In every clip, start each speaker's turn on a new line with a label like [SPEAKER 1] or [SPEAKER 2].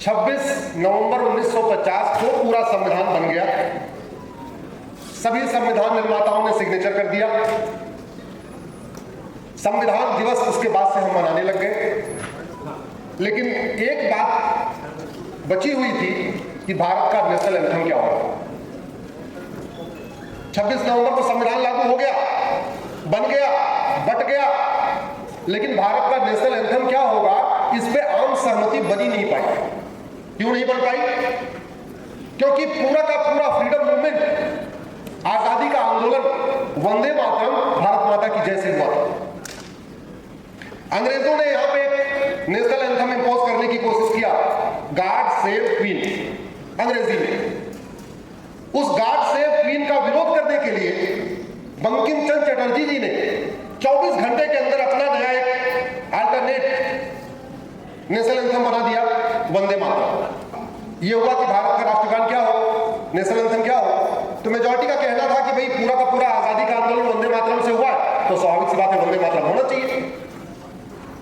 [SPEAKER 1] 26 नवंबर 1950 को पूरा संविधान बन गया। सभी संविधान निर्माताओं ने सिग्नेचर कर दिया। संविधान दिवस उसके बाद से हम मनाने लग गए। लेकिन एक बात बची हुई थी कि भारत का नेशनल एंथम क्या होगा। 26 नवंबर को संविधान लागू हो गया, बन गया, बट गया, लेकिन भारत का नेशनल एंथम क्या होगा इस पे आम सहमति बनी नहीं पाई। क्यों नहीं बन पाई? क्योंकि पूरा का पूरा फ्रीडम मूवमेंट, आजादी का आंदोलन वंदे मातरम भारत माता की जय से हुआ था। अंग्रेजों ने यहां पे नेशनल एंथम इंपोज करने की कोशिश किया, गॉड सेव क्वीन अंग्रेजी में। उस गॉड सेव क्वीन का विरोध करने के लिए बंकिम चंद्र चटर्जी जी ने 24 घंटे के अंदर अपना नया एक अल्टरनेट नेशनल एंथम बना दिया, वंदे मातरम। यह हुआ कि भारत का राष्ट्रगान क्या हो, नेशनल एंथम क्या हो। तो मेजॉरिटी का कहना था कि भाई पूरा का पूरा आजादी का आंदोलन वंदे मातरम से हुआ है, तो स्वाभाविक सी बात है वंदे मातरम होना चाहिए।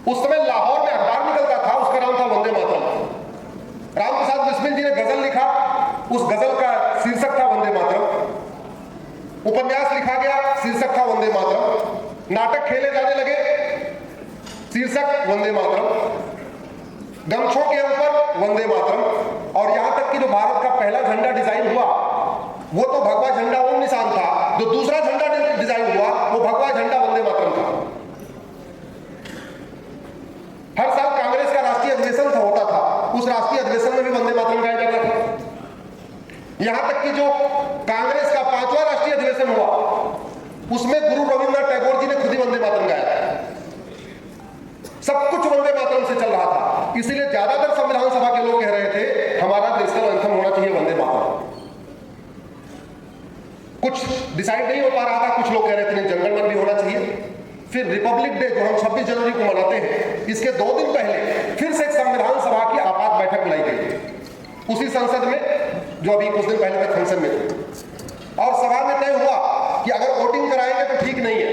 [SPEAKER 1] उस समय लाहौर में अखबार निकलता था, उसका नाम था वंदे मातरम। राम प्रसाद बिस्मिल जी ने गजल लिखा, उस गजल का शीर्षक था वंदे मातरम। उपन्यास लिखा गया, शीर्षक था वंदे मातरम। नाटक खेले जाने लगे, शीर्षक वंदे मातरम। गमछों के ऊपर वंदे मातरम। और यहां तक कि जो भारत का पहला झंडा डिजाइन हुआ वो तो भगवा झंडा ओम निशान था, जो दूसरा झंडा डिजाइन हुआ वो भगवा झंडा वंदे मातरम था। हर साल कांग्रेस का राष्ट्रीय अधिवेशन होता था, उस राष्ट्रीय अधिवेशन में भी वंदे मातरम गाया जाता था। यहां तक कि जो कांग्रेस का 5वां राष्ट्रीय अधिवेशन हुआ उसमें गुरु रविंद्रनाथ टैगोर जी ने खुद ही वंदे मातरम गाया था। सब कुछ वंदे मातरम से चल रहा था। इसीलिए ज्यादातर संविधान सभा के लोग कह रहे थे हमारा नेशनल एंथम होना चाहिए वंदे मातरम। कुछ डिसाइड नहीं हो पा रहा था, कुछ लोग कह रहे थे नहीं जनगण मन भी होना चाहिए। फिर रिपब्लिक डे जो हम 26 जनवरी को मनाते हैं, इसके 2 दिन पहले फिर से एक संविधान सभा की आपात बैठक बुलाई गई उसी संसद में जो अभी कुछ दिन पहले तक फंक्शन में थे। और सभा में तय हुआ कि अगर वोटिंग कराएंगे तो ठीक नहीं है,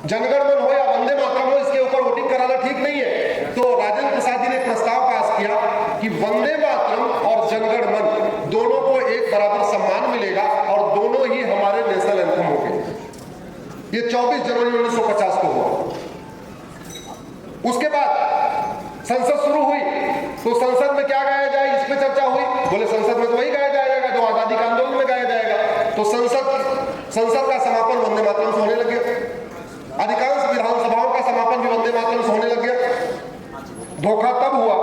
[SPEAKER 1] जनगण मन हो या वंदे मातरम हो इसके ऊपर वोटिंग कराना ठीक नहीं है। तो राजेंद्र प्रसाद जी ने प्रस्ताव पास किया कि वंदे मातरम और जनगण मन दोनों को एक बराबर सम्मान मिलेगा और दोनों ही हमारे नेशनल एंथम होंगे। ये 24 जनवरी 1950 को हुआ। उसके बाद संसद शुरू हुई, तो संसद में क्या गाया जाए इस पे चर्चा हुई। बोले संसद में तो वही गाया जाएगा जो आजादी का आंदोलन में गाया जाएगा। तो संसद का समापन वंदे मातरम से होने लग गया। अधिकांश विधानसभाओं का समापन भी वंदे मातरम से होने लग गया। धोखा तब हुआ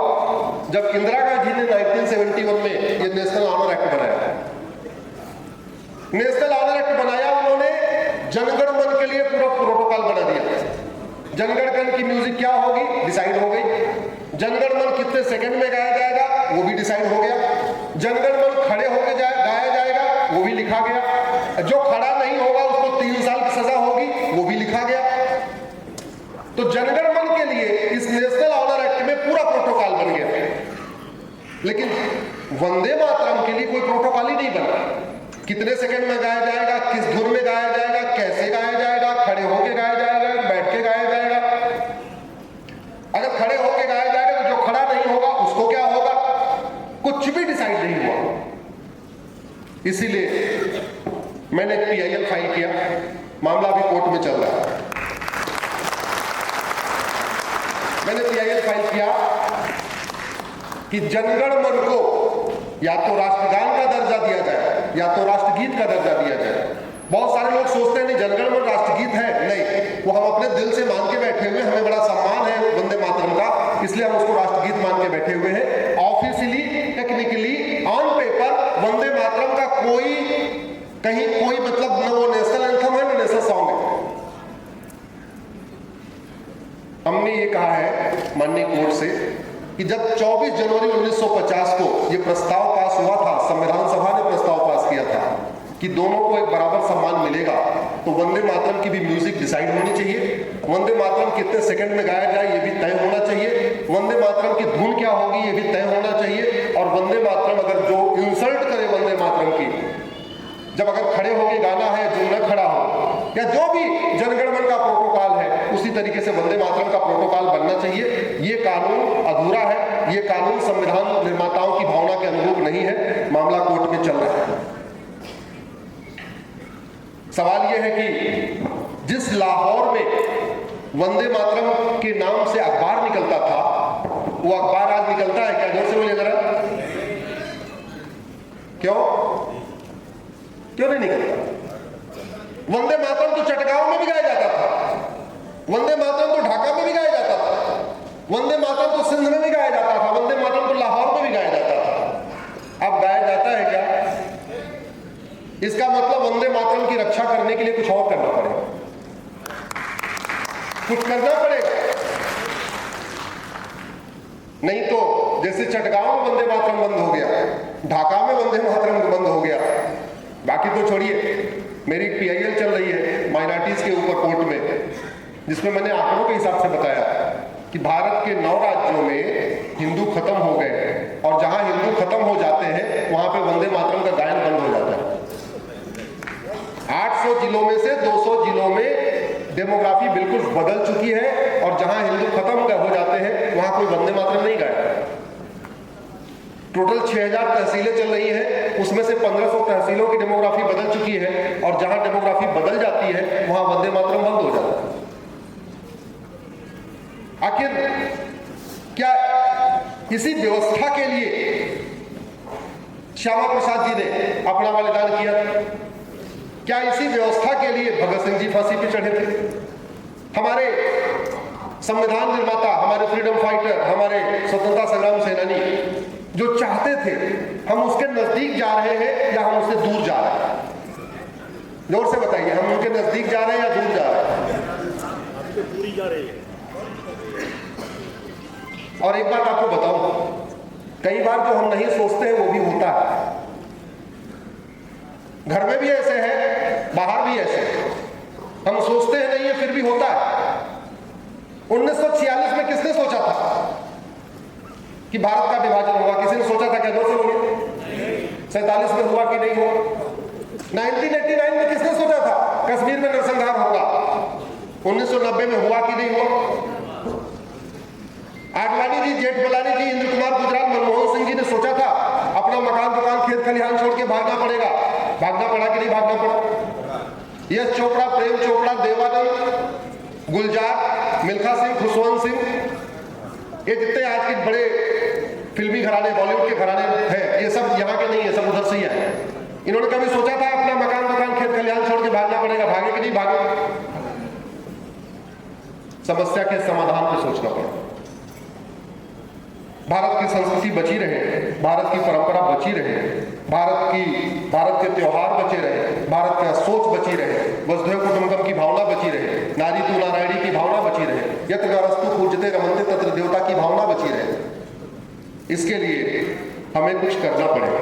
[SPEAKER 1] जब इंदिरा गांधी ने 1971 में ये नेशनल ऑनर एक्ट बनाया। नेशनल ऑनर एक्ट बनाया उन्होंने, जनगण मन के लिए पूरा प्रोटोकॉल बना दिया। जनगण मन की म्यूजिक क्या होगी डिसाइड हो गई। जनगण मन कितने सेकंड में गाया जाएगा वो भी डिसाइड हो गया। जनगण मन खड़े होकर गाया जाएगा वो भी लिखा गया। जो खड़ा नहीं होगा उसको 3 साल की सजा होगी वो भी लिखा गया। तो जनगण मन के लिए इस नेशनल ऑनर एक्ट में पूरा प्रोटोकॉल बन गया। लेकिन वंदे मातरम के लिए कोई प्रोटोकॉल ही नहीं बना। कितने सेकंड में गाया जाएगा, किस धुन में गाया जाएगा, कैसे गाया जाएगा, खड़े होके गाया जाएगा, बैठ के गाया जाएगा। अगर खड़े होके गाया जाएगा तो जो खड़ा नहीं होगा उसको क्या होगा, कुछ भी डिसाइड नहीं हुआ। इसीलिए मैंने PIL फाइल किया, मामला अभी कोर्ट में चल रहा है। मैंने PIL फाइल किया कि जनगण मन को या तो राष्ट्रगान का दर्जा दिया जाए या तो राष्ट्रगीत का दर्जा दिया जाए। बहुत सारे लोग सोचते हैं नहीं जनगण मन राष्ट्रगीत है, नहीं, वो हम अपने दिल से मान के बैठे हुए, हमें बड़ा सम्मान है वंदे मातरम का, इसलिए हम उसको राष्ट्रगीत मान के बैठे हुए हैं। Officially technically on paper Vande Mataram का कोई कहीं कोई मतलब न वो नेशनल एंथम है न नेशनल सॉन्ग है। हमने ये कहा है माननीय कोर्ट से कि जब 24 जनवरी 1950 को ये प्रस्ताव पास हुआ था, संविधान सभा ने प्रस्ताव पास किया था कि दोनों को एक बराबर सम्मान मिलेगा, तो वंदे मातरम की भी म्यूजिक डिसाइड होनी चाहिए। वंदे मातरम कितने सेकंड में गाया जाए ये भी तय होना चाहिए। वंदे मातरम की धुन क्या होगी ये भी तय होना चाहिए। और वंदे मातरम अगर जो इंसल्ट करे वंदे मातरम की जब अगर खड़े होके गाना है जो न खड़ा हो, या जो भी जनगणमन का प्रोटोकॉल है उसी तरीके से वंदे मातरम का प्रोटोकॉल बनना चाहिए। ये कानून अधूरा है, ये कानून संविधान निर्माताओं की भावना के अनुरूप नहीं है। मामला कोर्ट में चल रहा है। सवाल यह है कि जिस लाहौर में वंदे मातरम के नाम से अखबार निकलता था, वो अखबार आज निकलता है क्या? जोर से बोलिए जरा, क्यों नहीं निकलता? वंदे मातरम तो चटगांव में भी गाया जाता था, वंदे मातरम तो ढाका में भी गाया जाता था, वंदे मातरम तो सिंध में भी गाया जाता था, वंदे मातरम तो लाहौर में भी गाया जाता था। अब गाया जाता है क्या? इसका मतलब वंदे मातरम की रक्षा करने के लिए कुछ और करना पड़ेगा, कुछ करना पड़ेगा। नहीं तो जैसे चटगांव में वंदे मातरम बंद हो गया, ढाका में वंदे मातरम बंद हो गया, बाकी तो छोड़िए। मेरी PIL चल रही है माइनॉरिटीज के ऊपर कोर्ट में, जिसमें मैंने आंकड़ों के हिसाब से बताया कि भारत के 9 राज्यों में हिंदू खत्म हो गए हैं, और जहां हिंदू खत्म हो जाते हैं वहां पे वंदे मातरम का गायन बंद हो जाता है। 800 जिलों में से 200 जिलों में डेमोग्राफी बिल्कुल बदल चुकी है, और जहां हिंदू खत्म हो जाते हैं वहां कोई वंदे मातरम नहीं गाया। टोटल 6000 तहसीलें चल रही हैं, उसमें से 1500 तहसीलों की डेमोग्राफी बदल चुकी है, और जहां डेमोग्राफी बदल जाती है वहां वंदे मातरम बंद हो जाता है। आखिर क्या इसी व्यवस्था के लिए श्यामा प्रसाद जी ने अपना बलिदान किया? क्या इसी व्यवस्था के लिए भगत सिंह जी फांसी पे चढ़े थे? हमारे संविधान निर्माता, हमारे फ्रीडम फाइटर, हमारे स्वतंत्रता संग्राम सेनानी जो चाहते थे, हम उसके नजदीक जा रहे हैं या हम उससे दूर जा रहे हैं? जोर से बताइए, हम उनके नजदीक जा रहे हैं या दूर जा रहे हैं?
[SPEAKER 2] दूरी जा रही है।
[SPEAKER 1] और एक बात आपको बताऊं, कई बार जो हम नहीं सोचते हैं वो भी होता है। घर में भी ऐसे है, बाहर भी ऐसे है। हम सोचते हैं नहीं है, फिर भी होता है। 1946 में किसने सोचा था कि भारत का विभाजन होगा? किसी ने सोचा था क्या? जोर से बोलिए। 47 में हुआ कि नहीं हुआ? 1989 में किसने सोचा था कश्मीर में नरसंहार होगा? 1990 में हुआ कि नहीं हुआ? आडवाणी जी, जेठमलानी जी, इंद्र कुमार गुजराल, मनमोहन सिंह जी ने सोचा था अपना मकान दुकान खेत खलिहान छोड़ के भागना पड़ेगा? भागना पड़ा कि नहीं भागना पड़ा? यश चोपड़ा, प्रेम चोपड़ा, देवानंद, गुलजार, मिल्खा सिंह, खुशवंत सिंह, ये जितने आज के बड़े फिल्मी घराने, बॉलीवुड के घराने हैं, ये सब यहाँ के नहीं है, सब उधर से ही है। इन्होंने कभी सोचा था अपना मकान दुकान खेत खलिहान छोड़ के भागना पड़ेगा? भागे कि नहीं भागे? समस्या के समाधान पे सोचना पड़ेगा। भारत की संस्कृति बची रहे, भारत की परंपरा बची रहे, भारत के त्योहार बचे रहे, भारत का सोच बची रहे, वसुधैव कुटुंबकम की भावना बची रहे, नारी तू नारायणी की भावना बची रहे, यत्र नरस्तु पूज्यते रमन्ते तत्र देवता की भावना बची रहे। इसके लिए हमें कुछ करना पड़ेगा।